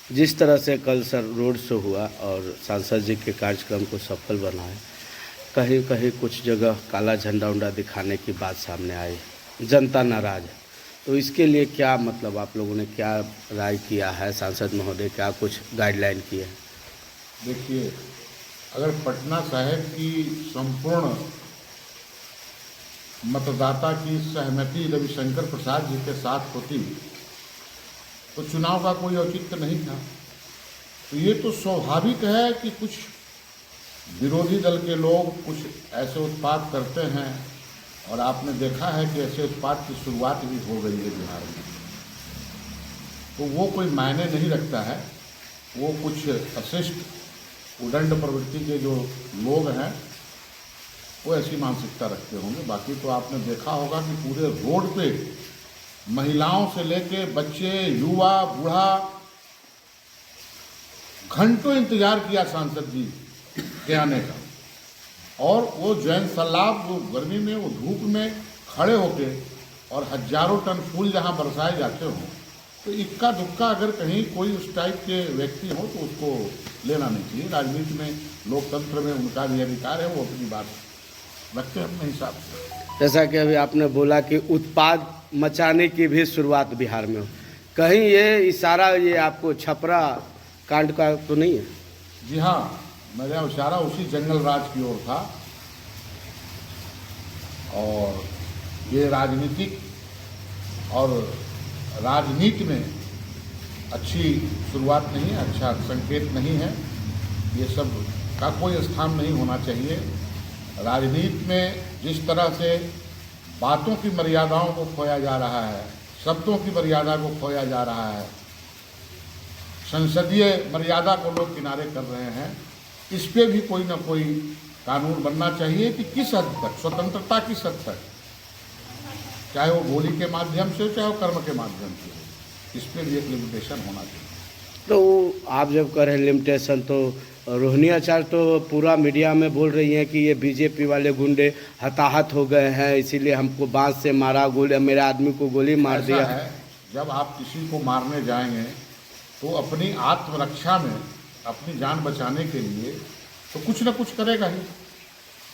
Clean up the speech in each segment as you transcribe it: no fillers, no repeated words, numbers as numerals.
जिस तरह से कल सर रोड शो हुआ और सांसद जी के कार्यक्रम को सफल बनाए, कहीं कहीं कुछ जगह काला झंडा उंडा दिखाने की बात सामने आई, जनता नाराज है। तो इसके लिए क्या मतलब आप लोगों ने क्या राय किया है, सांसद महोदय क्या कुछ गाइडलाइन की है? देखिए, अगर पटना साहिब की संपूर्ण मतदाता की सहमति रविशंकर प्रसाद जी के साथ होती तो चुनाव का कोई औचित्य नहीं था। तो ये तो स्वाभाविक है कि कुछ विरोधी दल के लोग कुछ ऐसे उत्पात करते हैं, और आपने देखा है कि ऐसे उत्पात की शुरुआत भी हो गई है बिहार में। तो वो कोई मायने नहीं रखता है। वो कुछ अशिष्ट उदंड प्रवृत्ति के जो लोग हैं वो ऐसी मानसिकता रखते होंगे। बाकी तो आपने देखा होगा कि पूरे रोड पे महिलाओं से लेके बच्चे, युवा, बूढ़ा घंटों इंतजार किया सांसद जी के आने का, और वो जैन सलाब वो गर्मी में, वो धूप में खड़े होके, और हजारों टन फूल जहाँ बरसाए जाते हों, तो इक्का दुक्का अगर कहीं कोई उस टाइप के व्यक्ति हो तो उसको लेना नहीं चाहिए। राजनीति में, लोकतंत्र में उनका भी अधिकार है, वो अपनी बात रखते हैं अपने हिसाब से। जैसा कि अभी आपने बोला कि उत्पाद मचाने की भी शुरुआत बिहार में हो, कहीं ये इशारा ये आपको छपरा कांड का तो नहीं है? जी हाँ, मेरा इशारा उसी जंगल राज की ओर था, और ये राजनीतिक और राजनीति में अच्छी शुरुआत नहीं है, अच्छा संकेत नहीं है। ये सब का कोई स्थान नहीं होना चाहिए। राजनीति में जिस तरह से बातों की मर्यादाओं को खोया जा रहा है, शब्दों की मर्यादा को खोया जा रहा है, संसदीय मर्यादा को लोग किनारे कर रहे हैं, इस पे भी कोई ना कोई कानून बनना चाहिए कि किस हद तक स्वतंत्रता, किस हद तक, चाहे वो गोली के माध्यम से हो चाहे वो कर्म के माध्यम से हो, इस पे भी एक लिमिटेशन होना चाहिए। तो आप जब कह रहे हैं लिमिटेशन, तो रोहिणी आचार्य तो पूरा मीडिया में बोल रही हैं कि ये बीजेपी वाले गुंडे हताहत हो गए हैं, इसीलिए हमको बांस से मारा, गोली, मेरे आदमी को गोली मार ऐसा दिया है, जब आप किसी को मारने जाएंगे तो अपनी आत्मरक्षा में, अपनी जान बचाने के लिए तो कुछ न कुछ करेगा ही,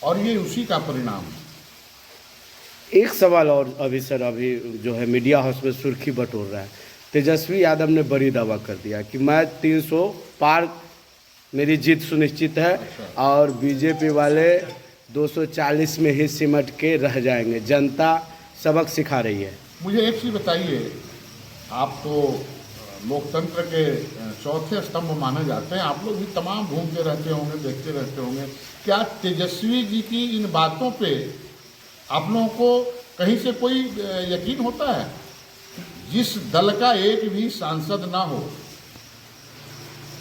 और ये उसी का परिणाम है। एक सवाल और अभी सर, अभी जो है मीडिया हाउस में सुर्खी बटोर रहा है, तेजस्वी यादव ने बड़ी दावा कर दिया कि मैं 300 पार, मेरी जीत सुनिश्चित है, और बीजेपी वाले 240 में ही सिमट के रह जाएंगे, जनता सबक सिखा रही है। मुझे एक चीज़ बताइए, आप तो लोकतंत्र के चौथे स्तंभ माने जाते हैं, आप लोग भी तमाम घूमते रहते होंगे, देखते रहते होंगे, क्या तेजस्वी जी की इन बातों पे आप लोगों को कहीं से कोई यकीन होता है? जिस दल का एक भी सांसद ना हो,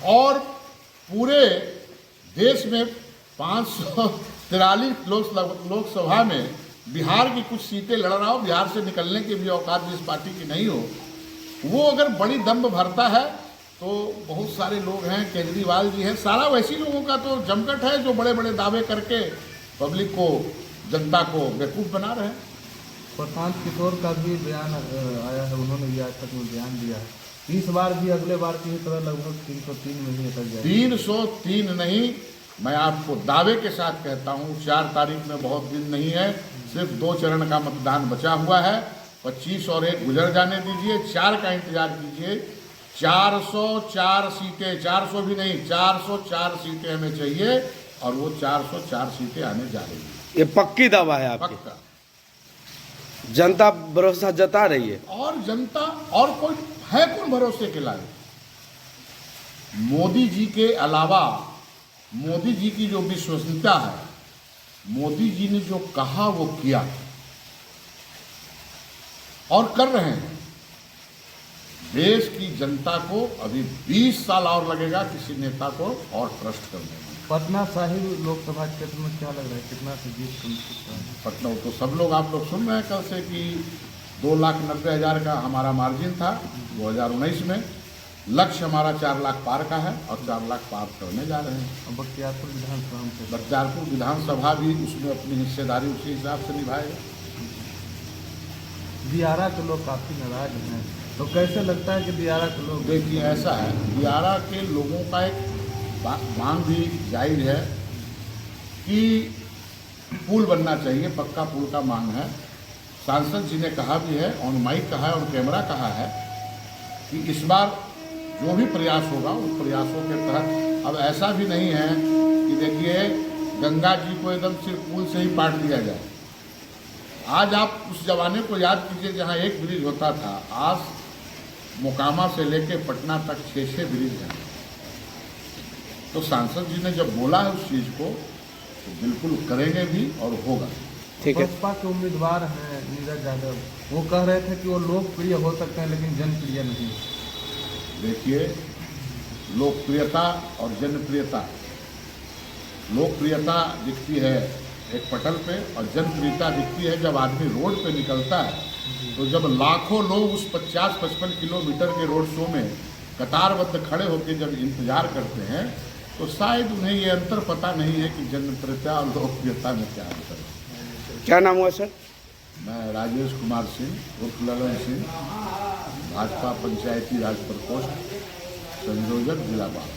और पूरे देश में 543 लोकसभा में बिहार की कुछ सीटें लड़ रहा हो, बिहार से निकलने की भी औकात जिस पार्टी की नहीं हो, वो अगर बड़ी दम्भ भरता है तो बहुत सारे लोग हैं, केजरीवाल जी हैं, सारा वैसी लोगों का तो जमघट है जो बड़े बड़े दावे करके पब्लिक को, जनता को बेवकूफ़ बना रहे हैं। प्रशांत किशोर का भी बयान आया है, उन्होंने भी आज तक में बयान दिया है, इस बार भी अगले बार की तरह लगभग 303 में ही निकल जाए। 303 नहीं, मैं आपको दावे के साथ कहता हूँ, 4 तारीख में बहुत दिन नहीं है, सिर्फ 2 चरण का मतदान बचा हुआ है, 25 और 1 गुजर जाने दीजिए, 4 का इंतजार कीजिए। 404 सीटें, 400 भी नहीं, 404 सीटें हमें चाहिए, और वो 404 सीटें आने जा रही हैं। ये पक्की दावा है आपकी? पक्का। जनता भरोसा जता रही है, और जनता, और कोई है कौन भरोसे के लायक? मोदी जी के अलावा, मोदी जी की जो विश्वसनीयता है, मोदी जी ने जो कहा वो किया और कर रहे हैं। देश की जनता को अभी 20 साल और लगेगा किसी नेता को और ट्रस्ट करने में। पटना साहिब लोकसभा क्षेत्र में क्या लग रहा है, कितना से जीत सुनिश्चित है? पटना तो सब लोग, आप लोग सुन रहे हैं कल से कि 2,90,000 का हमारा मार्जिन था 2019 में, लक्ष्य हमारा 4 लाख पार का है, और 4 लाख पार करने जा रहे हैं। बख्तियारपुर विधानसभा में, बख्तियारपुर विधानसभा भी उसमें अपनी हिस्सेदारी उसी हिसाब से निभाएगा। दियारा के लोग काफ़ी नाराज हैं, तो कैसे लगता है कि दियारा के लोग देखिए ऐसा है, दियारा के लोगों का एक मांग भी जायज़ है कि पुल बनना चाहिए, पक्का पुल का मांग है। सांसद जी ने कहा भी है, ऑन माइक कहा है, ऑन कैमरा कहा है कि इस बार जो भी प्रयास होगा उस प्रयासों के तहत। अब ऐसा भी नहीं है कि देखिए गंगा जी को एकदम सिर्फ पुल से ही पाट दिया जाए। आज आप उस जमाने को याद कीजिए जहाँ एक ब्रिज होता था, आज मोकामा से लेके पटना तक 6 ब्रिज हैं। तो सांसद जी ने जब बोला है उस चीज़ को तो बिल्कुल करेंगे भी और होगा। ठीक है। बसपा के उम्मीदवार हैं नीरज यादव, वो कह रहे थे कि वो लोकप्रिय हो सकते हैं लेकिन जनप्रिय नहीं। देखिए लोकप्रियता और जनप्रियता, लोकप्रियता दिखती है एक पटल पे और जनप्रियता दिखती है जब आदमी रोड पे निकलता है। तो जब लाखों लोग उस 50-55 किलोमीटर के रोड शो में कतारबद्ध खड़े होकर जब इंतजार करते हैं तो शायद उन्हें ये अंतर पता नहीं है कि जनप्रियता और लोकप्रियता में क्या अंतर है। क्या नाम हुआ सर? मैं राजेश कुमार सिंह उर्फ ललन सिंह, भाजपा पंचायती राज प्रकोष्ठ संयोजक जिला बाढ़।